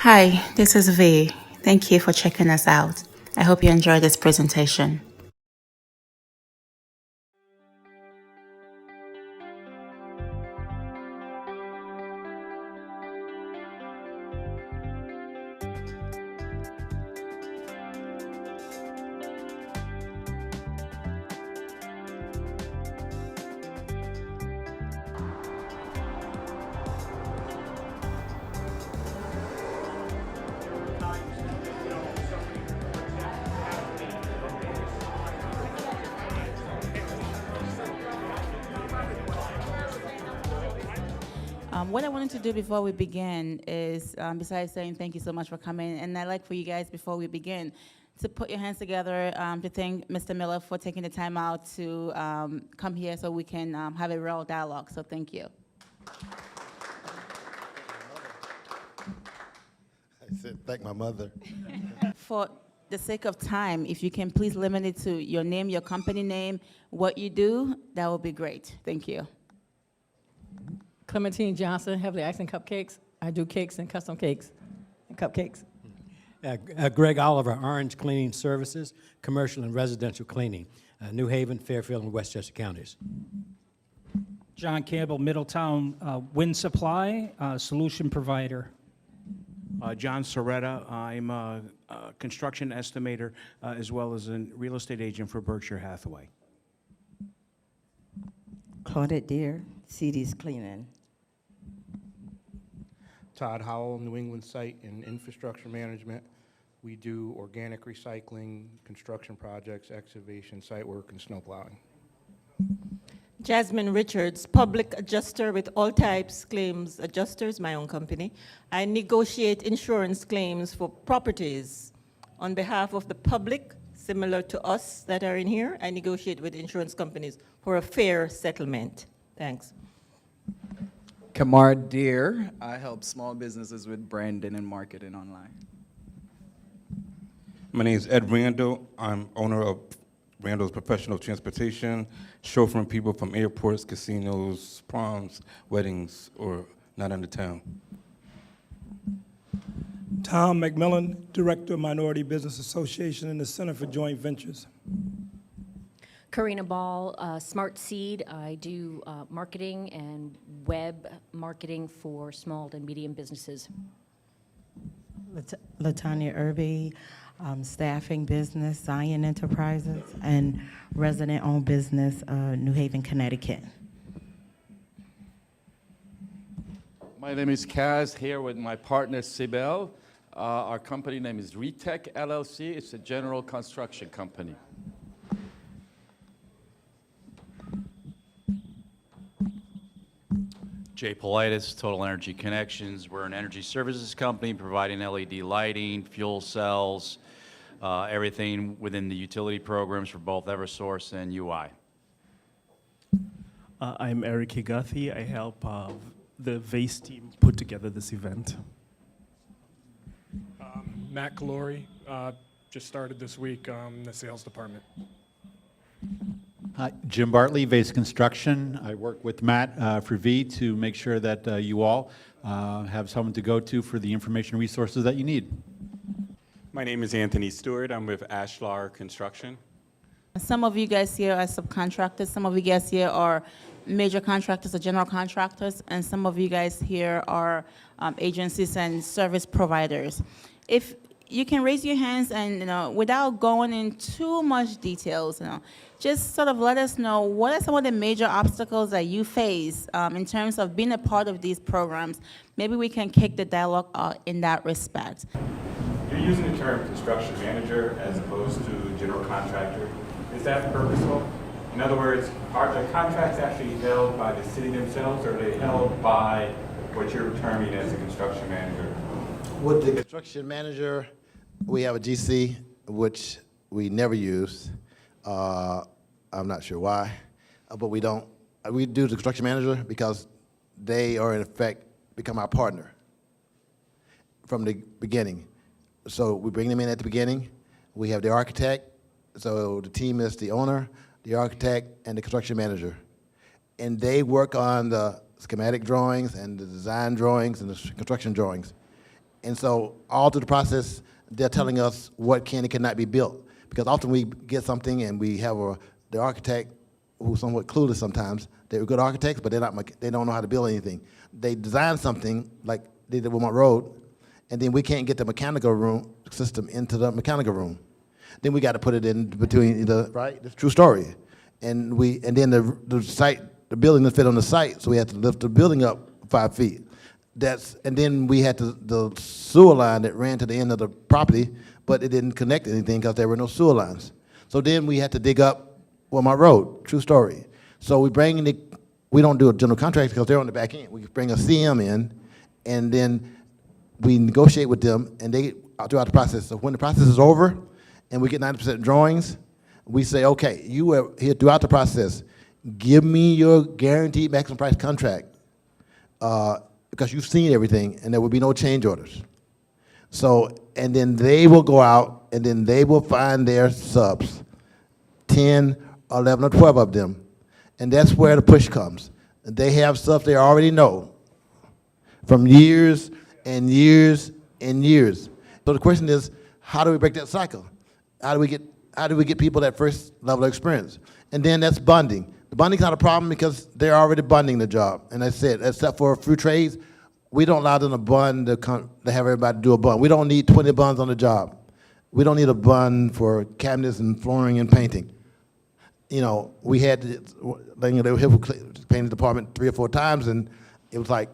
Hi, this is V. Thank you for checking us out. I hope you enjoyed this presentation. What I wanted to do before we begin is, besides saying thank you so much for coming, and I'd like for you guys, before we begin, to put your hands together to thank Mr. Miller for taking the time out to come here so we can have a real dialogue. So thank you. I said, thank my mother. For the sake of time, if you can please limit it to your name, your company name, what you do, that would be great. Thank you. Clementine Johnson, Heavily Accent Cupcakes. I do cakes and custom cakes and cupcakes. Greg Oliver, Orange Cleaning Services, Commercial and Residential Cleaning, New Haven, Fairfield, and Westchester counties. John Campbell, Middletown Wind Supply, Solution Provider. John Soretta, I'm a construction estimator as well as a real estate agent for Berkshire Hathaway. Claudette Deer, CD's Cleaning. Todd Howell, New England Site and Infrastructure Management. We do organic recycling, construction projects, excavation, site work, and snow plowing. Jasmine Richards, public adjuster with all types claims adjusters, my own company. I negotiate insurance claims for properties on behalf of the public, similar to us that are in here. I negotiate with insurance companies for a fair settlement. Thanks. Kamar Deer, I help small businesses with branding and marketing online. My name is Ed Randall. I'm owner of Randall's Professional Transportation, chauffeuring people from airports, casinos, proms, weddings, or not in the town. Tom McMillan, Director of Minority Business Association in the Center for Joint Ventures. Karina Ball, Smart Seed. I do marketing and web marketing for small and medium businesses. Latanya Irby, staffing business, Zion Enterprises, and resident-owned business, New Haven, Connecticut. My name is Kaz, here with my partner, Sibel. Our company name is Retech LLC. It's a general construction company. Jay Politis, Total Energy Connections. We're an energy services company providing LED lighting, fuel cells, everything within the utility programs for both Eversource and UI. I'm Eric Higathi. I help the VASE team put together this event. Matt Glory, just started this week in the sales department. Hi, Jim Bartley, Vase Construction. I work with Matt for V to make sure that you all have someone to go to for the information resources that you need. My name is Anthony Stewart. I'm with Ashlar Construction. Some of you guys here are subcontractors. Some of you guys here are major contractors or general contractors, and some of you guys here are agencies and service providers. If you can raise your hands and, without going in too much details, just sort of let us know what are some of the major obstacles that you face in terms of being a part of these programs. Maybe we can kick the dialogue in that respect. You're using the term construction manager as opposed to general contractor. Is that purposeful? In other words, are the contracts actually held by the city themselves, or are they held by what you're terming as a construction manager? With the construction manager, we have a GC, which we never use. I'm not sure why, but we don't. We do the construction manager because they are, in effect, become our partner from the beginning. So we bring them in at the beginning. We have the architect. So the team is the owner, the architect, and the construction manager. And they work on the schematic drawings and the design drawings and the construction drawings. And so all through the process, they're telling us what can and cannot be built. Because often we get something and we have the architect who's somewhat clueless sometimes. They're good architects, but they don't know how to build anything. They design something like they did with my road, and then we can't get the mechanical room system into the mechanical room. Then we got to put it in between right? It's a true story. And then the building didn't fit on the site, so we had to lift the building up 5 feet. And then we had the sewer line that ran to the end of the property, but it didn't connect anything because there were no sewer lines. So then we had to dig up my road, true story. So we don't do a general contract because they're on the back end. We bring a CM in, and then we negotiate with them, and they throughout the process. So when the process is over, and we get 90% drawings, we say, okay, you were here throughout the process. Give me your guaranteed maximum price contract because you've seen everything, and there will be no change orders. So, and then they will go out, and then they will find their subs, 10, 11, or 12 of them. And that's where the push comes. They have stuff they already know from years and years and years. So the question is, how do we break that cycle? How do we get people that first level of experience? And then that's bonding. The bonding's not a problem because they're already bonding the job. And I said, except for a few trades, we don't allow them to bond to have everybody do a bond. We don't need 20 bonds on the job. We don't need a bond for cabinets and flooring and painting. You know, we had they were here for painting the department 3 or 4 times, and it was like,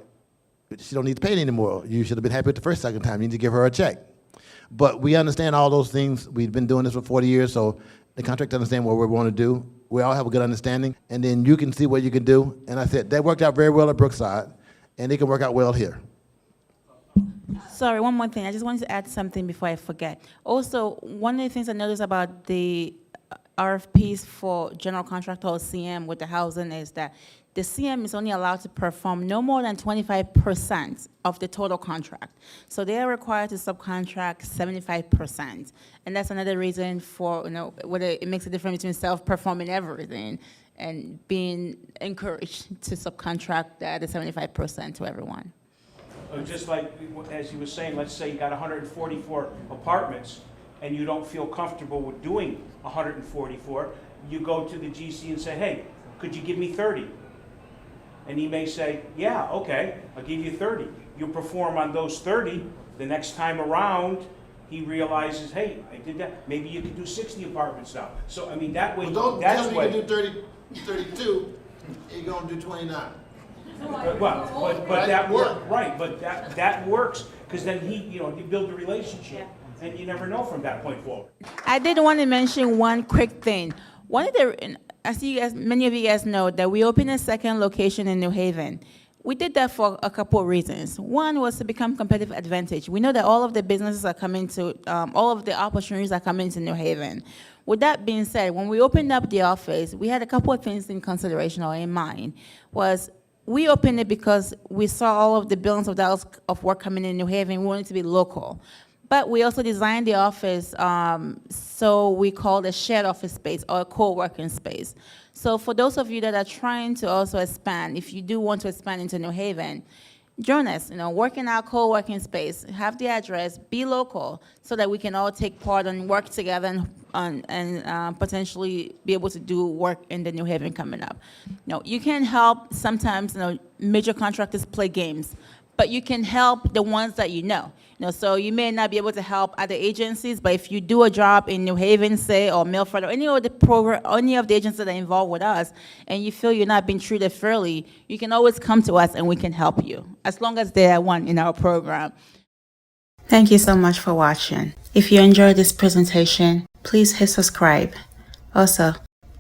she don't need to paint anymore. You should have been happy with the second time. You need to give her a check. But we understand all those things. We've been doing this for 40 years, so the contractors understand what we want to do. We all have a good understanding, and then you can see what you can do. And I said, that worked out very well at Brookside, and it can work out well here. Sorry, one more thing. I just wanted to add something before I forget. Also, one of the things I noticed about the RFPs for general contractor or CM with the housing is that the CM is only allowed to perform no more than 25% of the total contract. So they are required to subcontract 75%. And that's another reason for, whether it makes a difference between self-performing everything and being encouraged to subcontract the other 75% to everyone. Just like, as you were saying, let's say you got 144 apartments and you don't feel comfortable with doing 144, you go to the GC and say, hey, could you give me 30? And he may say, yeah, okay, I'll give you 30. You perform on those 30, the next time around, he realizes, hey, I did that. Maybe you could do 60 apartments now. So, I mean, that way, Well, that's don't tell me you can do 32, and you're going to do 29. But that works, right, but that works, because then you build a relationship, and you never know from that point forward. I did want to mention one quick thing. One of the, as you guys, many of you guys know, that we opened a second location in New Haven. We did that for a couple of reasons. One was to become competitive advantage. We know that all of the businesses are coming to, all of the opportunities are coming to New Haven. With that being said, when we opened up the office, we had a couple of things in consideration or in mind. Was we opened it because we saw all of the billions of dollars of work coming in New Haven. We wanted it to be local. But we also designed the office, so we call it a shared office space or a co-working space. So for those of you that are trying to also expand, if you do want to expand into New Haven, join us, work in our co-working space, have the address, be local, so that we can all take part and work together and potentially be able to do work in the New Haven coming up. You can help sometimes, major contractors play games, but you can help the ones that you know. So you may not be able to help other agencies, but if you do a job in New Haven, say, or Milford, or any of the agencies that are involved with us, and you feel you're not being treated fairly, you can always come to us and we can help you, as long as they are one in our program. Thank you so much for watching. If you enjoyed this presentation, please hit subscribe. Also,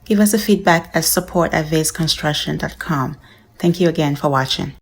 give us a feedback at support@vaseconstruction.com. Thank you again for watching.